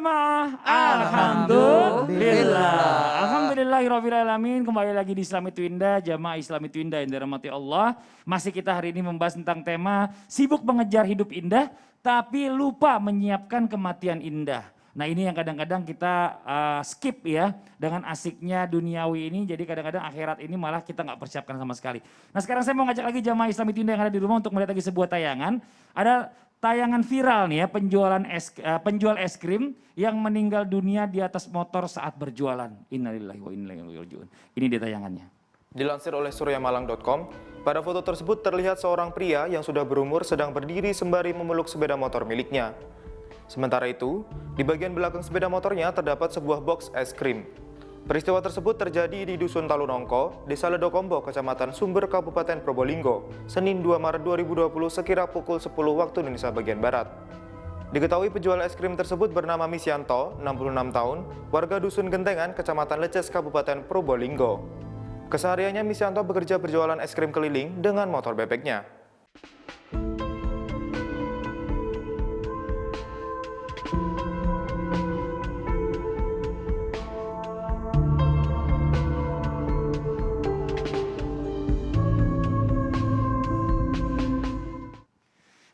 jamaah? Alhamdulillahirabbil alamin. Kembali lagi di Islam itu Indah, jamaah Islam itu Indah yang dirahmati Allah. Masih kita hari ini membahas tentang tema sibuk mengejar hidup indah tapi lupa menyiapkan kematian indah. Nah ini yang kadang-kadang kita skip ya dengan asiknya duniawi ini. Jadi kadang-kadang akhirat ini malah kita nggak persiapkan sama sekali. Nah sekarang saya mau ngajak lagi jamaah Islam itu Indah yang ada di rumah untuk melihat lagi sebuah tayangan. Ada tayangan viral nih ya, penjual es krim yang meninggal dunia di atas motor saat berjualan. Innalillahi wa inna ilaihi raji'un. Ini dia tayangannya. Dilansir oleh suryamalang.com, pada foto tersebut terlihat seorang pria yang sudah berumur sedang berdiri sembari memeluk sepeda motor miliknya. Sementara itu, di bagian belakang sepeda motornya terdapat sebuah box es krim. Peristiwa tersebut terjadi di Dusun Talunongko, Desa Ledokombo, Kecamatan Sumber, Kabupaten Probolinggo, Senin 2 Maret 2020 sekira pukul 10 waktu Indonesia bagian Barat. Diketahui penjual es krim tersebut bernama Misyanto, 66 tahun, warga Dusun Gentengan, Kecamatan Leces, Kabupaten Probolinggo. Kesehariannya Misyanto bekerja berjualan es krim keliling dengan motor bebeknya.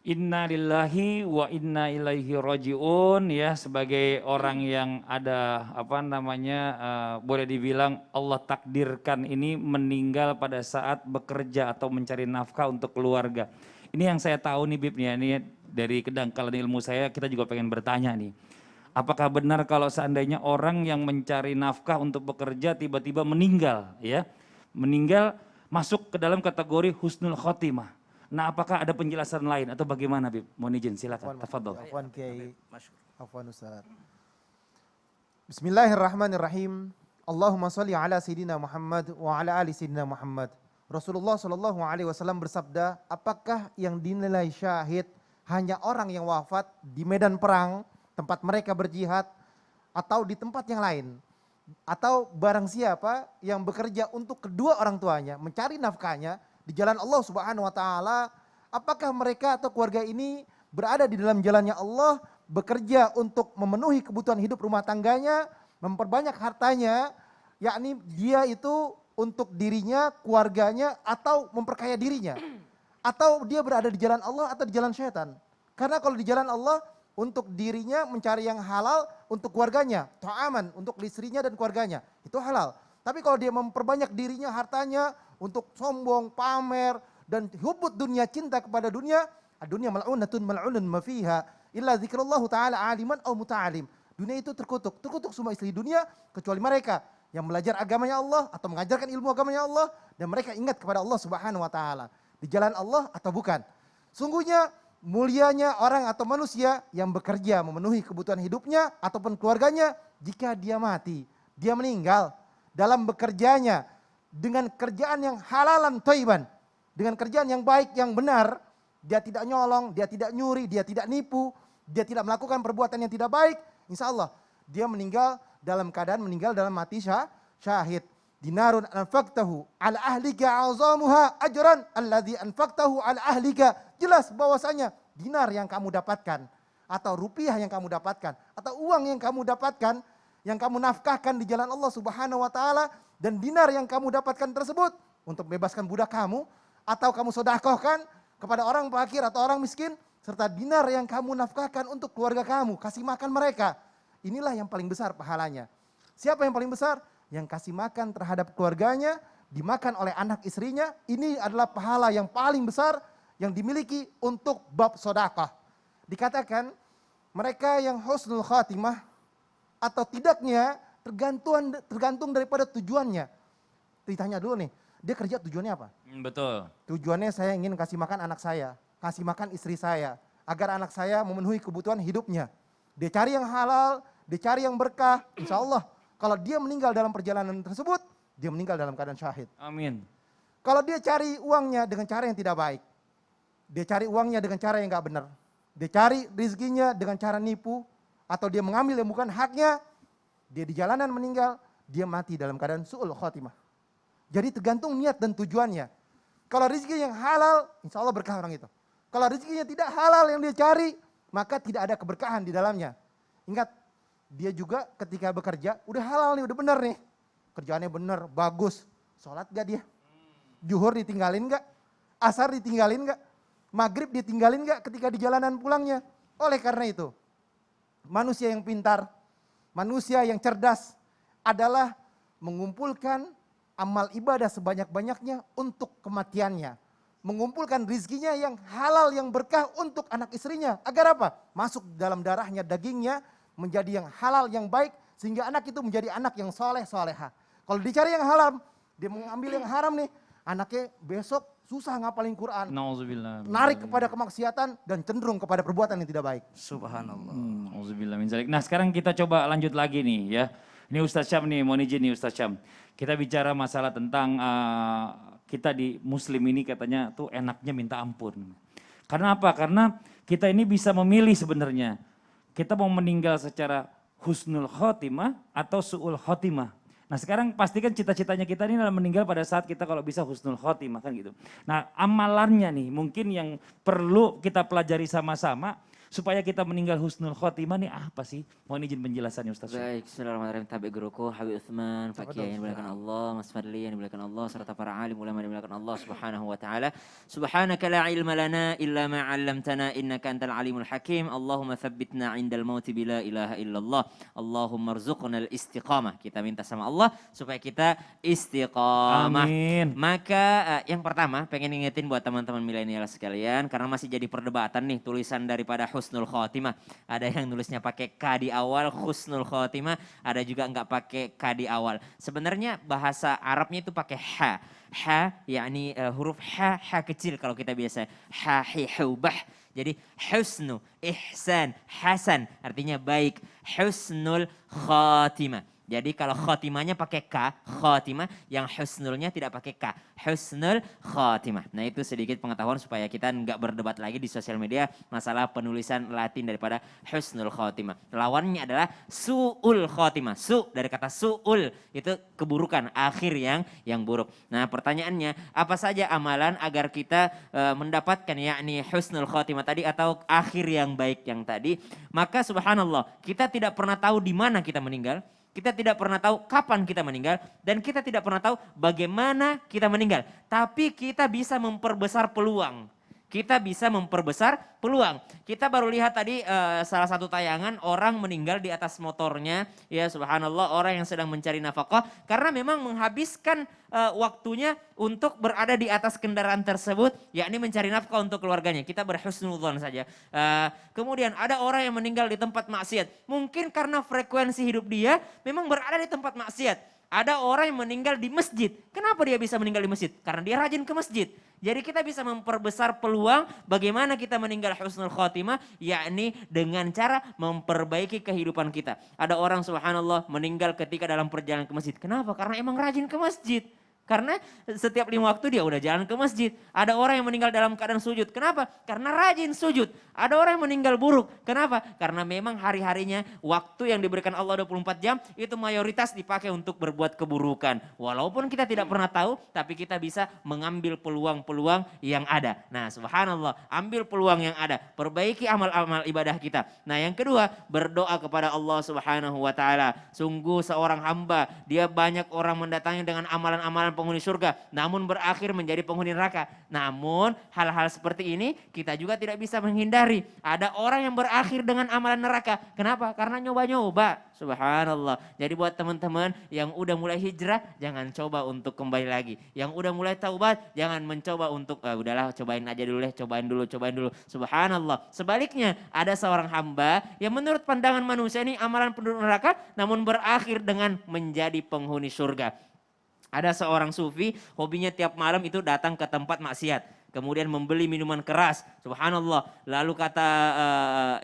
Inna lillahi wa inna ilaihi raji'un ya, sebagai orang yang ada boleh dibilang Allah takdirkan ini meninggal pada saat bekerja atau mencari nafkah untuk keluarga. Ini yang saya tahu nih Bib nih, ini dari kedangkalan ilmu saya, kita juga pengen bertanya nih. Apakah benar kalau seandainya orang yang mencari nafkah untuk bekerja tiba-tiba meninggal ya? Meninggal masuk ke dalam kategori husnul khotimah. Nah, apakah ada penjelasan lain atau bagaimana, Bib? Mohon izin, silakan. Tafadhol. Afwan Kiai. Afwan Ustaz. Bismillahirrahmanirrahim. Allahumma shalli ala sayyidina Muhammad wa ala ali sayyidina Muhammad. Rasulullah sallallahu alaihi wasallam bersabda, apakah yang dinilai syahid hanya orang yang wafat di medan perang, tempat mereka berjihad, atau di tempat yang lain? Atau barang siapa yang bekerja untuk kedua orang tuanya, mencari nafkahnya di jalan Allah Subhanahu wa taala, apakah mereka atau keluarga ini berada di dalam jalannya Allah, bekerja untuk memenuhi kebutuhan hidup rumah tangganya, memperbanyak hartanya, yakni dia itu untuk dirinya, keluarganya, atau memperkaya dirinya, atau dia berada di jalan Allah atau di jalan syaitan. Karena kalau di jalan Allah, untuk dirinya mencari yang halal, untuk keluarganya, ta'aman, untuk istrinya dan keluarganya, itu halal. Tapi kalau dia memperbanyak dirinya, hartanya, untuk sombong, pamer, dan hubut dunia, cinta kepada dunia, dunia mal'unatun mal'unun mafiha, illa zikrullahu ta'ala aliman au muta'alim. Dunia itu terkutuk semua istri dunia, kecuali mereka yang belajar agamanya Allah, atau mengajarkan ilmu agamanya Allah, dan mereka ingat kepada Allah Subhanahu wa ta'ala. Di jalan Allah atau bukan. Sungguhnya mulianya orang atau manusia yang bekerja memenuhi kebutuhan hidupnya, ataupun keluarganya, jika dia mati, dia meninggal dalam bekerjanya, dengan kerjaan yang halalan thayyiban, dengan kerjaan yang baik, yang benar, dia tidak nyolong, dia tidak nyuri, dia tidak nipu, dia tidak melakukan perbuatan yang tidak baik, insya Allah dia meninggal dalam keadaan meninggal dalam mati syahid. Dinarun anfaqtahu ala ahlika azamuha ajran alladzi anfaqtahu ala ahlika. Jelas bahwasanya dinar yang kamu dapatkan, atau rupiah yang kamu dapatkan, atau uang yang kamu dapatkan, yang kamu nafkahkan di jalan Allah Subhanahu wa taala, dan dinar yang kamu dapatkan tersebut untuk bebaskan budak kamu, atau kamu sedekahkan kepada orang fakir atau orang miskin, serta dinar yang kamu nafkahkan untuk keluarga kamu, kasih makan mereka. Inilah yang paling besar pahalanya. Siapa yang paling besar? Yang kasih makan terhadap keluarganya, dimakan oleh anak istrinya, ini adalah pahala yang paling besar yang dimiliki untuk bab sedekah. Dikatakan mereka yang husnul khatimah atau tidaknya tergantung daripada tujuannya. Ditanya dulu nih, dia kerja tujuannya apa? Betul. Tujuannya saya ingin kasih makan anak saya, kasih makan istri saya, agar anak saya memenuhi kebutuhan hidupnya. Dia cari yang halal, dia cari yang berkah, insya Allah. Kalau dia meninggal dalam perjalanan tersebut, dia meninggal dalam keadaan syahid. Amin. Kalau dia cari uangnya dengan cara yang tidak baik, dia cari uangnya dengan cara yang gak benar, dia cari rezekinya dengan cara nipu, atau dia mengambil yang bukan haknya, dia di jalanan meninggal, dia mati dalam keadaan su'ul khotimah. Jadi tergantung niat dan tujuannya. Kalau rezeki yang halal, insya Allah berkah orang itu. Kalau rezekinya tidak halal yang dia cari, maka tidak ada keberkahan di dalamnya. Ingat, dia juga ketika bekerja udah halal nih, udah bener nih. Kerjaannya bener, bagus. Sholat gak dia? Zuhur ditinggalin gak? Asar ditinggalin gak? Maghrib ditinggalin gak ketika di jalanan pulangnya? Oleh karena itu, manusia yang pintar, manusia yang cerdas adalah mengumpulkan amal ibadah sebanyak-banyaknya untuk kematiannya. Mengumpulkan rizkinya yang halal, yang berkah untuk anak istrinya. Agar apa? Masuk dalam darahnya, dagingnya menjadi yang halal, yang baik. Sehingga anak itu menjadi anak yang soleh, soleha. Kalau dicari yang haram, dia mengambil yang haram nih. Anaknya besok susah ngapalin Quran. Nauzubillah. Narik kepada kemaksiatan dan cenderung kepada perbuatan yang tidak baik. Subhanallah. Nauzubillah min zalik. Nah sekarang kita coba lanjut lagi nih ya. Ini Ustaz Syam nih, mohon izin nih Ustaz Syam. Kita bicara masalah tentang kita di muslim ini katanya tuh enaknya minta ampun. Karena apa? Karena kita ini bisa memilih sebenarnya. Kita mau meninggal secara husnul khotimah atau su'ul khotimah. Nah sekarang pastikan cita-citanya kita ini adalah meninggal pada saat kita kalau bisa husnul khotimah kan gitu. Nah amalannya nih mungkin yang perlu kita pelajari sama-sama supaya kita meninggal husnul khotimah nih apa sih? Mohon izin penjelasannya Ustaz. Baik, bismillahirrahmanirrahim. Tabi guruku, Habib Uthman, Pak Kiai yang dimuliakan Allah, Mas Fadli yang dimuliakan Allah, serta para alim ulama yang dimuliakan Allah Subhanahu wa taala. Subhanaka la ilma lana illa ma 'allamtana innaka antal alimul hakim. Allahumma tsabbitna 'indal mauti bila ilaha illallah. Allahumma rzuqnal istiqamah. Kita minta sama Allah supaya kita istiqamah. Amin. Maka yang pertama pengen ingetin buat teman-teman milenial sekalian karena masih jadi perdebatan nih tulisan daripada husnul khotimah. Ada yang nulisnya pakai K di awal husnul khotimah, ada juga enggak pakai K di awal. Sebenarnya bahasa Arabnya itu pakai ha. Ha yakni huruf ha kecil kalau kita biasa. Ha hi hubah. Jadi husnu, ihsan, hasan artinya baik. Husnul khotimah. Jadi kalau khotimahnya pakai K, khotimah, yang husnulnya tidak pakai K, husnul khotimah. Nah itu sedikit pengetahuan supaya kita nggak berdebat lagi di sosial media masalah penulisan Latin daripada husnul khotimah. Lawannya adalah su'ul khotimah. Su dari kata su'ul itu keburukan, akhir yang buruk. Nah pertanyaannya apa saja amalan agar kita mendapatkan yakni husnul khotimah tadi atau akhir yang baik yang tadi. Maka subhanallah kita tidak pernah tahu di mana kita meninggal. Kita tidak pernah tahu kapan kita meninggal dan kita tidak pernah tahu bagaimana kita meninggal. Tapi kita bisa memperbesar peluang. Kita bisa memperbesar peluang. Kita baru lihat tadi salah satu tayangan orang meninggal di atas motornya. Ya subhanallah orang yang sedang mencari nafkah. Karena memang menghabiskan waktunya untuk berada di atas kendaraan tersebut. Yakni mencari nafkah untuk keluarganya. Kita berhusnudzon saja. Kemudian ada orang yang meninggal di tempat maksiat. Mungkin karena frekuensi hidup dia memang berada di tempat maksiat. Ada orang yang meninggal di masjid. Kenapa dia bisa meninggal di masjid? Karena dia rajin ke masjid. Jadi kita bisa memperbesar peluang bagaimana kita meninggal husnul khotimah, yakni dengan cara memperbaiki kehidupan kita. Ada orang subhanallah meninggal ketika dalam perjalanan ke masjid. Kenapa? Karena emang rajin ke masjid. Karena setiap 5 waktu dia udah jalan ke masjid. Ada orang yang meninggal dalam keadaan sujud. Kenapa? Karena rajin sujud. Ada orang yang meninggal buruk. Kenapa? Karena memang hari-harinya waktu yang diberikan Allah 24 jam itu mayoritas dipakai untuk berbuat keburukan. Walaupun kita tidak pernah tahu, tapi kita bisa mengambil peluang-peluang yang ada. Nah subhanallah, ambil peluang yang ada. Perbaiki amal-amal ibadah kita. Nah yang kedua, berdoa kepada Allah subhanahu wa ta'ala. Sungguh seorang hamba, dia banyak orang mendatangi dengan amalan-amalan penghuni surga, namun berakhir menjadi penghuni neraka. Namun hal-hal seperti ini kita juga tidak bisa menghindari. Ada orang yang berakhir dengan amalan neraka. Kenapa? Karena nyoba-nyoba. Subhanallah. Jadi buat teman-teman yang udah mulai hijrah, jangan coba untuk kembali lagi. Yang udah mulai taubat, jangan mencoba untuk udahlah cobain aja dulu deh, cobain dulu. Subhanallah. Sebaliknya, ada seorang hamba yang menurut pandangan manusia ini amalan penduduk neraka, namun berakhir dengan menjadi penghuni surga. Ada seorang sufi, hobinya tiap malam itu datang ke tempat maksiat. Kemudian membeli minuman keras, subhanallah. Lalu kata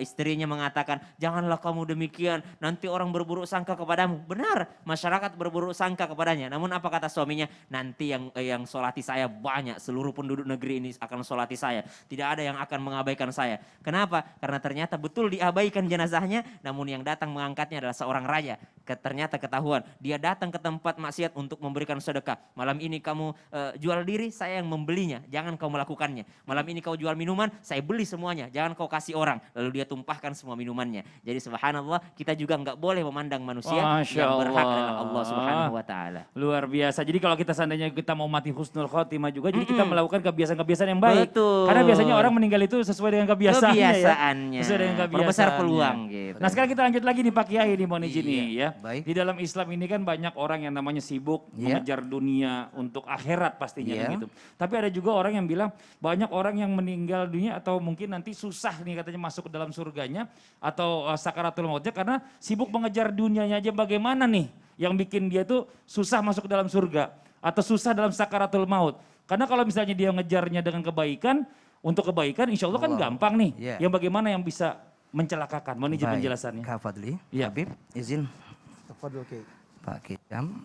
istrinya mengatakan, janganlah kamu demikian, nanti orang berburuk sangka kepadamu. Benar, masyarakat berburuk sangka kepadanya. Namun apa kata suaminya? Nanti yang solati saya banyak, seluruh penduduk negeri ini akan solati saya. Tidak ada yang akan mengabaikan saya. Kenapa? Karena ternyata betul diabaikan jenazahnya, namun yang datang mengangkatnya adalah seorang raja. ternyata ketahuan dia datang ke tempat maksiat untuk memberikan sedekah. Malam ini kamu jual diri, saya yang membelinya, jangan kau melakukannya. Malam ini kau jual minuman, saya beli semuanya, jangan kau kasih orang. Lalu dia tumpahkan semua minumannya. Jadi subhanallah, kita juga nggak boleh memandang manusia Masya yang berhak Allah. adalah Allah Subhanahu wa taala. Luar biasa. Jadi kalau kita seandainya kita mau mati husnul khotimah juga, jadi kita melakukan kebiasaan-kebiasaan yang baik. Betul. Karena biasanya orang meninggal itu sesuai dengan kebiasaannya ya. Kebiasaannya. Sesuai dengan kebiasaannya. Perbesar peluang gitu. Nah sekarang kita lanjut lagi nih Pak Kiai nih, mohon izin nih ya. baik. Di dalam Islam ini kan banyak orang yang namanya sibuk Iya. mengejar dunia untuk akhirat pastinya Iya. kan gitu. Tapi ada juga orang yang bilang banyak orang yang meninggal dunia atau mungkin nanti susah nih katanya masuk ke dalam surganya atau sakaratul mautnya karena sibuk mengejar dunianya aja. Bagaimana nih yang bikin dia tuh susah masuk ke dalam surga atau susah dalam sakaratul maut? Karena kalau misalnya dia ngejarnya dengan kebaikan, untuk kebaikan insya Allah kan gampang nih. Iya. Yang bagaimana yang bisa mencelakakan? Mohon izin Baik, penjelasannya. Kak Fadli, Iya. Habib, izin Tafadhol, Kiai. Pak Kidam.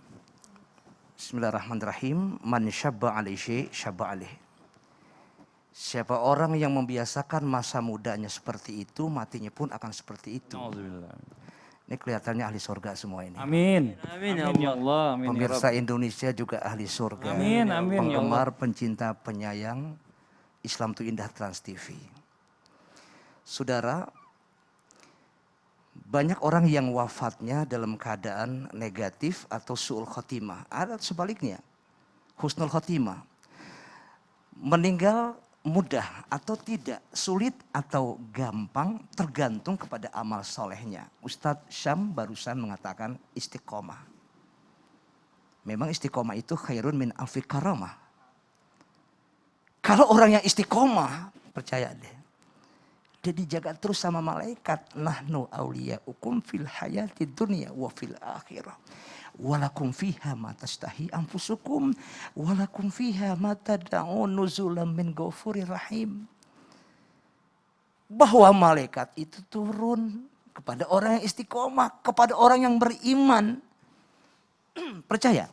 Bismillahirrahmanirrahim. Man syabba alaihi syai' syabba alaihi. Siapa orang yang membiasakan masa mudanya seperti itu, matinya pun akan seperti itu. Ini kelihatannya ahli surga semua ini. Amin. Amin, ya ya Allah. Amin, ya Pemirsa Rabb. Indonesia juga ahli surga. Amin, amin, ya Penggemar, pencinta, penyayang Islam itu Indah Trans TV. Saudara, banyak orang yang wafatnya dalam keadaan negatif atau su'ul khotimah. Ada sebaliknya, husnul khotimah. Meninggal mudah atau tidak, sulit atau gampang, tergantung kepada amal solehnya. Ustadz Syam barusan mengatakan istiqomah. Memang istiqomah itu khairun min alfi karamah. Kalau orang yang istiqomah, percaya deh. Dia dijaga terus sama malaikat. Nahnu awliya'ukum fil hayati dunia wa fil akhirah. Walakum fiha ma tastahi anfusukum. Walakum fiha ma tada'un nuzulam min ghafurir rahim. Bahwa malaikat itu turun kepada orang yang istiqomah. Kepada orang yang beriman. Percaya.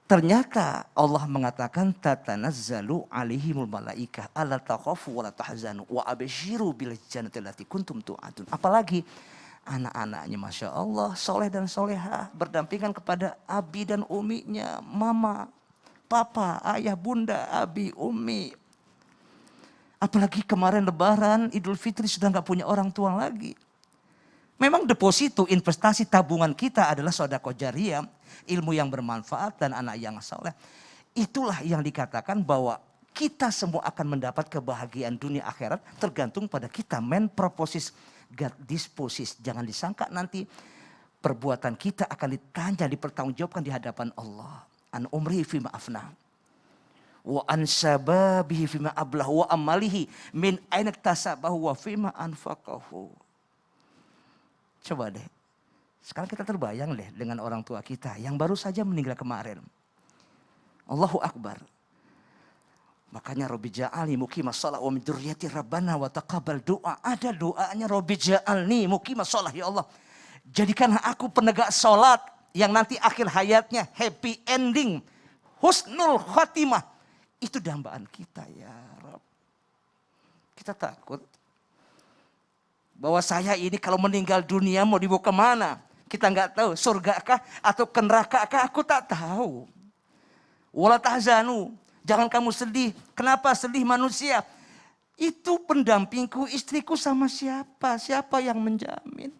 Ternyata Allah mengatakan tatanazzalu alaihimul malaikah alla takhafu wa la tahzanu wa absyiru bil jannati allati kuntum tu'adun. Apalagi anak-anaknya Masya Allah soleh dan solehah berdampingan kepada abi dan uminya, mama, papa, ayah, bunda, abi, umi. Apalagi kemarin lebaran Idul Fitri sudah nggak punya orang tua lagi. Memang deposito investasi tabungan kita adalah sedekah jariyah, ilmu yang bermanfaat dan anak yang soleh. Itulah yang dikatakan bahwa kita semua akan mendapat kebahagiaan dunia akhirat tergantung pada kita. Men proposis God disposis. Jangan disangka nanti perbuatan kita akan ditanya, dipertanggungjawabkan di hadapan Allah. An umrihi fima afna. Wa an sababihi fima ablah wa amalihi min aina tasabahu wa fima anfaqahu. Coba deh, sekarang kita terbayang deh dengan orang tua kita yang baru saja meninggal kemarin. Allahu Akbar. Makanya Robbi ja'alni muqimas shalah wa min dzurriyyati rabbana wa taqabbal doa. Ada doanya Robbi ja'alni muqimas shalah, ya Allah. Jadikanlah aku penegak salat yang nanti akhir hayatnya happy ending, husnul khatimah. Itu dambaan kita ya Rabb. Kita takut bahwa saya ini kalau meninggal dunia mau dibawa kemana? Kita nggak tahu, surga kah atau ke neraka kah? Aku tak tahu. Wala tahzanu, jangan kamu sedih. Kenapa sedih manusia? Itu pendampingku, istriku sama siapa? Siapa yang menjamin?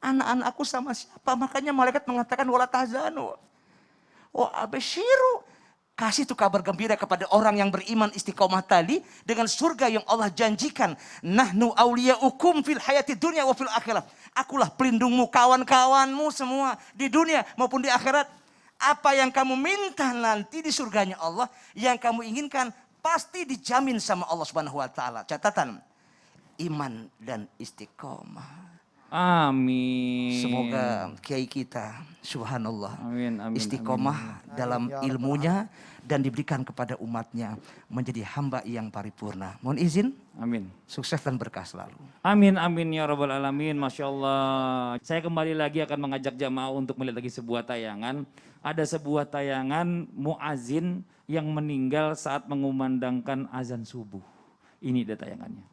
Anak-anakku sama siapa? Makanya malaikat mengatakan wala tahzanu. Wa absyiru. Kasih tuh kabar gembira kepada orang yang beriman istiqomah tadi dengan surga yang Allah janjikan. Nahnu awliya'ukum fil hayati dunia wa fil akhirat. Akulah pelindungmu, kawan-kawanmu semua di dunia maupun di akhirat. Apa yang kamu minta nanti di surganya Allah, yang kamu inginkan pasti dijamin sama Allah Subhanahu wa taala. Catatan, iman dan istiqomah. Amin. Semoga kiai kita, subhanallah, Amin, amin, istiqomah dalam ilmunya dan diberikan kepada umatnya menjadi hamba yang paripurna. Mohon izin, Amin. sukses dan berkah selalu. Amin, amin ya Rabbal Alamin. Masya Allah. Saya kembali lagi akan mengajak jamaah untuk melihat lagi sebuah tayangan. Ada sebuah tayangan muazin yang meninggal saat mengumandangkan azan subuh. Ini dia tayangannya.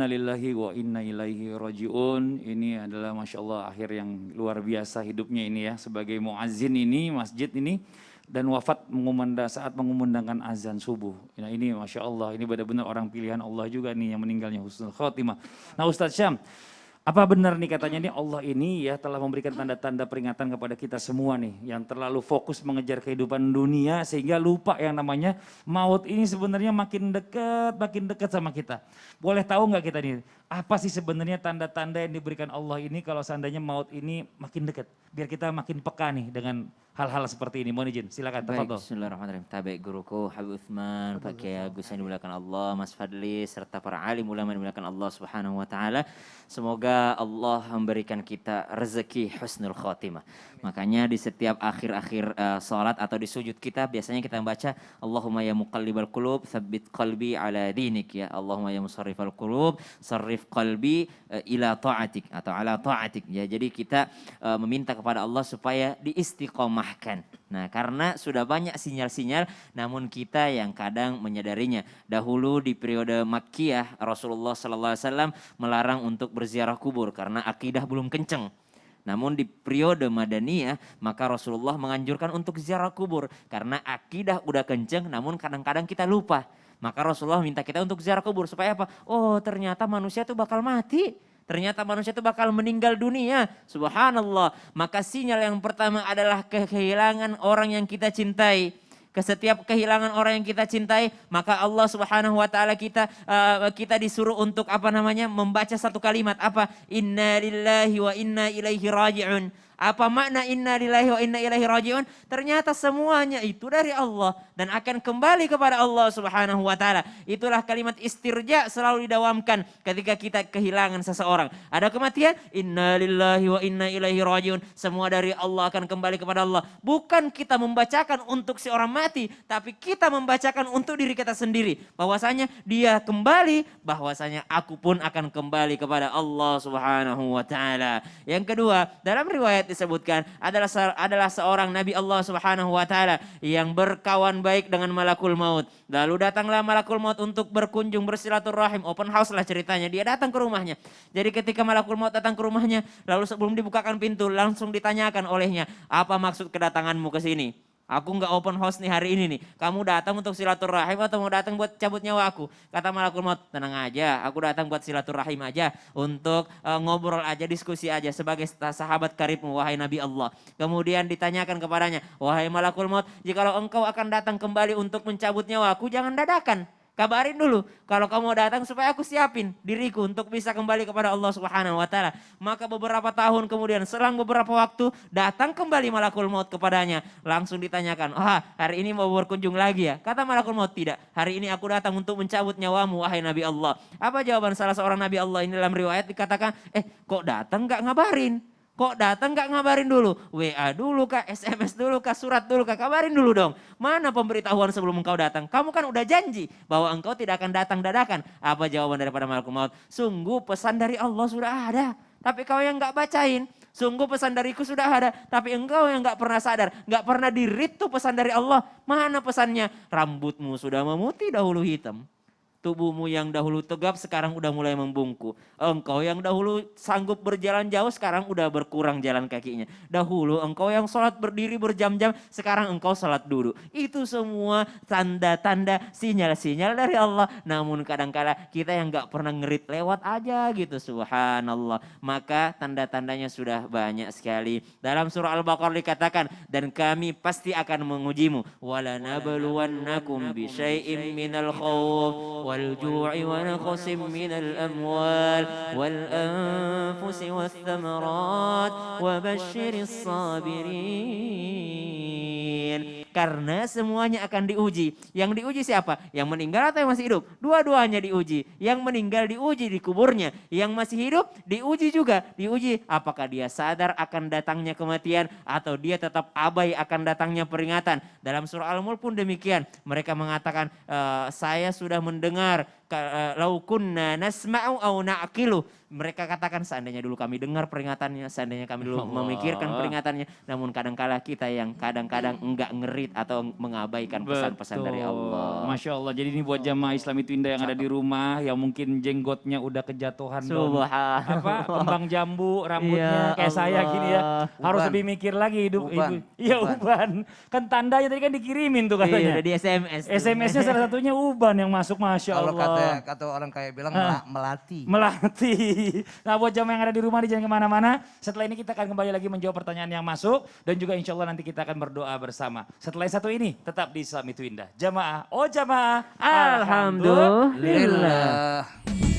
Inna lillahi wa inna ilaihi rajiun. Ini adalah Masya Allah akhir yang luar biasa hidupnya ini ya. Sebagai muazzin ini, masjid ini. Dan wafat saat mengumandangkan azan subuh. Nah ini Masya Allah, ini benar-benar orang pilihan Allah juga nih yang meninggalnya husnul khotimah. Nah Ustadz Syam, apa benar nih katanya nih Allah ini ya telah memberikan tanda-tanda peringatan kepada kita semua nih. Yang terlalu fokus mengejar kehidupan dunia sehingga lupa yang namanya maut ini sebenarnya makin dekat sama kita. Boleh tahu nggak kita nih, apa sih sebenarnya tanda-tanda yang diberikan Allah ini kalau seandainya maut ini makin dekat? Biar kita makin peka nih dengan hal-hal seperti ini. Mohon izin, silakan. Baik, Tafadhol. bismillahirrahmanirrahim. Tabaik guruku Habib Uthman, Pak Kiai Agus yang dimuliakan Allah, Mas Fadli, serta para alim ulama yang dimuliakan Allah Subhanahu wa taala. Semoga Allah memberikan kita rezeki husnul khotimah. Makanya di setiap akhir-akhir salat atau di sujud kita biasanya kita membaca Allahumma ya muqallibal qulub tsabbit qalbi ala dinik ya. Allahumma ya musarrifal qulub sarrif qalbi ila ta'atik atau ala ta'atik ya. Jadi kita meminta kepada Allah supaya diistiqomahkan. Nah, karena sudah banyak sinyal-sinyal namun kita yang kadang menyadarinya. Dahulu di periode Makkiyah Rasulullah sallallahu alaihi wasallam melarang untuk berziarah kubur karena akidah belum kenceng. Namun di periode Madaniyah maka Rasulullah menganjurkan untuk ziarah kubur karena akidah udah kenceng namun kadang-kadang kita lupa. Maka Rasulullah minta kita untuk ziarah kubur supaya apa? Oh, ternyata manusia itu bakal mati. Ternyata manusia itu bakal meninggal dunia. Subhanallah. Maka sinyal yang pertama adalah kehilangan orang yang kita cintai. Setiap kehilangan orang yang kita cintai, maka Allah Subhanahu wa taala kita disuruh untuk membaca satu kalimat apa? Inna lillahi wa inna ilaihi raji'un. Apa makna inna lillahi wa inna ilaihi raji'un? Ternyata semuanya itu dari Allah dan akan kembali kepada Allah Subhanahu wa taala. Itulah kalimat istirja selalu didawamkan ketika kita kehilangan seseorang. Ada kematian, inna lillahi wa inna ilaihi raji'un. Semua dari Allah akan kembali kepada Allah. Bukan kita membacakan untuk si orang mati, tapi kita membacakan untuk diri kita sendiri. Bahwasanya dia kembali, bahwasanya aku pun akan kembali kepada Allah Subhanahu wa taala. Yang kedua, dalam riwayat disebutkan adalah seorang Nabi Allah Subhanahu wa taala yang berkawan baik dengan malakul maut. Lalu datanglah malakul maut untuk berkunjung bersilaturahim, open house lah ceritanya. Dia datang ke rumahnya. Jadi ketika malakul maut datang ke rumahnya, lalu sebelum dibukakan pintu langsung ditanyakan olehnya, "Apa maksud kedatanganmu ke sini? Aku nggak open house nih hari ini nih. Kamu datang untuk silaturahim atau mau datang buat cabut nyawa aku?" Kata malakul maut, "Tenang aja, aku datang buat silaturahim aja. Untuk ngobrol aja, diskusi aja sebagai sahabat karibmu, wahai Nabi Allah." Kemudian ditanyakan kepadanya, "Wahai malakul maut, jikalau engkau akan datang kembali untuk mencabut nyawaku, jangan dadakan. Kabarin dulu kalau kamu mau datang supaya aku siapin diriku untuk bisa kembali kepada Allah Subhanahu wa taala." Maka beberapa tahun kemudian selang beberapa waktu datang kembali malakul maut kepadanya. Langsung ditanyakan, hari ini mau berkunjung lagi ya?" Kata malakul maut, "Tidak, hari ini aku datang untuk mencabut nyawamu wahai Nabi Allah." Apa jawaban salah seorang Nabi Allah ini? Dalam riwayat dikatakan, kok datang gak ngabarin? Kok datang gak ngabarin dulu? WA dulu kah? SMS dulu kah? Surat dulu kah? Kabarin dulu dong. Mana pemberitahuan sebelum engkau datang? Kamu kan udah janji bahwa engkau tidak akan datang dadakan. Apa jawaban daripada malakul maut? "Sungguh pesan dari Allah sudah ada, tapi kau yang gak bacain. Sungguh pesan dariku sudah ada, tapi engkau yang gak pernah sadar. Gak pernah di-read tuh pesan dari Allah. Mana pesannya? Rambutmu sudah memutih dahulu hitam. Tubuhmu yang dahulu tegap sekarang udah mulai membungkuk. Engkau yang dahulu sanggup berjalan jauh sekarang udah berkurang jalan kakinya. Dahulu engkau yang sholat berdiri berjam-jam sekarang engkau sholat duduk." Itu semua tanda-tanda sinyal-sinyal dari Allah. Namun kadang-kala kita yang gak pernah ngerit lewat aja gitu. Subhanallah. Maka tanda-tandanya sudah banyak sekali. Dalam surah Al-Baqarah dikatakan, "Dan kami pasti akan mengujimu. Walanabluwannakum bisyai'im minal khawf والجوع ونقص من الأموال والأنفس والثمرات وبشر الصابرين." Karena semuanya akan diuji. Yang diuji siapa? Yang meninggal atau yang masih hidup? Dua-duanya diuji. Yang meninggal diuji di kuburnya. Yang masih hidup diuji juga. Diuji apakah dia sadar akan datangnya kematian atau dia tetap abai akan datangnya peringatan. Dalam surah Al-Mulk pun demikian. Mereka mengatakan, "Saya sudah mendengar lau kunna nasma'u au na'qilu mereka katakan seandainya dulu kami dengar peringatannya, seandainya kami dulu memikirkan peringatannya, namun kadangkala kita yang kadang-kadang enggak ngerit atau mengabaikan pesan-pesan dari Allah. Masya Allah. Jadi ini buat jamaah Islam itu Indah yang ada di rumah, yang mungkin jenggotnya udah kejatuhan daun Subhanallah. kembang jambu, rambutnya Ya kayak saya Allah. gini ya. Harus Uban. lebih mikir lagi hidup. Uban. Iya uban. Kan tandanya tadi kan dikirimin tuh Iya, katanya. udah di SMS. SMS-nya salah satunya uban yang masuk, Masya Kalau Allah. kata orang kayak bilang melati. Melatih. Nah buat jamaah yang ada di rumah nih jangan kemana-mana. Setelah ini kita akan kembali lagi menjawab pertanyaan yang masuk. Dan juga insya Allah nanti kita akan berdoa bersama. Setelah yang satu ini tetap di Islam itu Indah. Jamaah, oh jamaah. Alhamdulillah. Lillah.